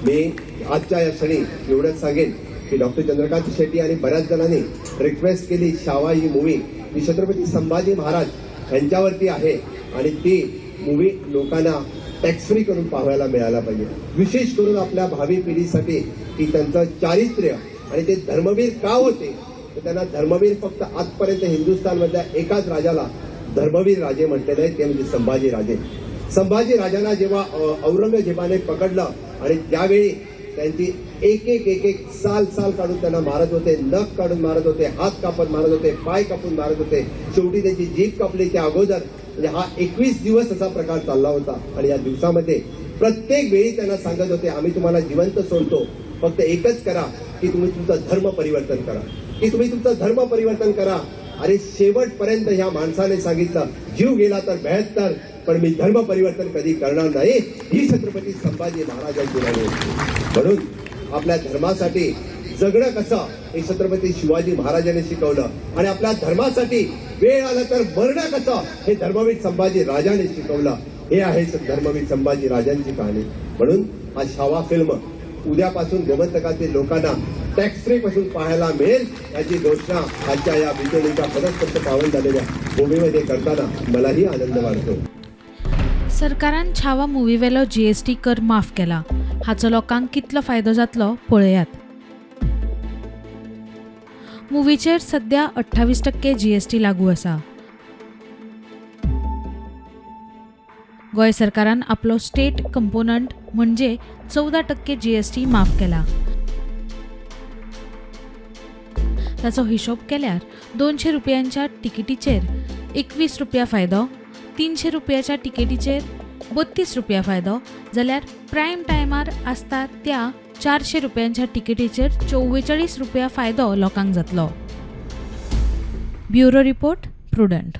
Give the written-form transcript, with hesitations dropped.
मी आजच्या या क्षणी एवढंच सांगेन की डॉक्टर चंद्रकांत शेट्टी आणि बऱ्याच जणांनी रिक्वेस्ट केली, छावा ही मूवी ही छत्रपती संभाजी महाराज यांच्यावरती आहे आणि ती मूवी लोकांना टॅक्स फ्री करून पाहायला मिळायला पाहिजे, विशेष करून आपल्या भावी पिढीसाठी की त्यांचं चारित्र्य आणि ते धर्मवीर का होते, तर त्यांना धर्मवीर फक्त आजपर्यंत हिंदुस्थानमधल्या एकाच राजाला धर्मवीर राजे म्हटलेले आहेत, ते म्हणजे संभाजी राजे. संभाजी राजांना जेव्हा औरंगजेबाने पकडलं आणि त्यावेळी त्यांची एक एक साल काढून त्यांना मारत होते, नख काढून मारत होते, हात कापून मारत होते, पाय कापून मारत होते, शेवटी त्यांची जीभ कापली. त्या अगोदर म्हणजे हा 21 दिवस असा प्रकार चालला होता आणि या दिवसामध्ये प्रत्येक वेळी त्यांना सांगत होते, आम्ही तुम्हाला जिवंत सोडतो, फक्त एकच करा की तुम्ही तुमचं धर्म परिवर्तन करा, की तुम्ही तुमचं धर्म परिवर्तन करा. अरे शेवटपर्यंत ह्या माणसाने सांगितलं, जीव गेला तर 72 पण मी धर्म परिवर्तन कधी करणार नाही, ही छत्रपती संभाजी महाराजांची वाणी. म्हणून आपल्या धर्मासाठी जगणं कसं हे छत्रपती शिवाजी महाराजांनी शिकवलं आणि आपल्या धर्मासाठी वेळ आला तर मरणं कसं हे धर्मवीर संभाजी राजाने शिकवलं. हे आहे धर्मवीर संभाजी राजांची कहाणी. म्हणून हा छावा फिल्म उद्यापासून गोमंतकातील लोकांना टॅक्स फ्री पासून पाहायला मिळेल याची घोषणा आजच्या या बिजोलीच्या पदस्पर्श पावन झालेल्या भूमीमध्ये करताना मलाही आनंद वाटतो. सरकारान छावा मुवी वेलो GST कर माफ केला, हाचो लोकांक कितलो फायदो जातलो पळयात. मुवीचेर सध्या 28% GST लागू आसा. गोंय सरकारान आपलो स्टेट कंपोनंट म्हणजे 14% GST माफ केला. ताचो हिशोब केल्यार 200 रुपयांच्या तिकेटीचेर 21 रुपया फायदो, 300 रुपयाच्या तिकेटीचेर 32 रुपया फायदो, जाल्यार प्रायम टायमार आसता त्या 400 रुपयांच्या तिकेटीचेर 44 रुपया फायदो लोकांक जातलो. Bureau report, prudent.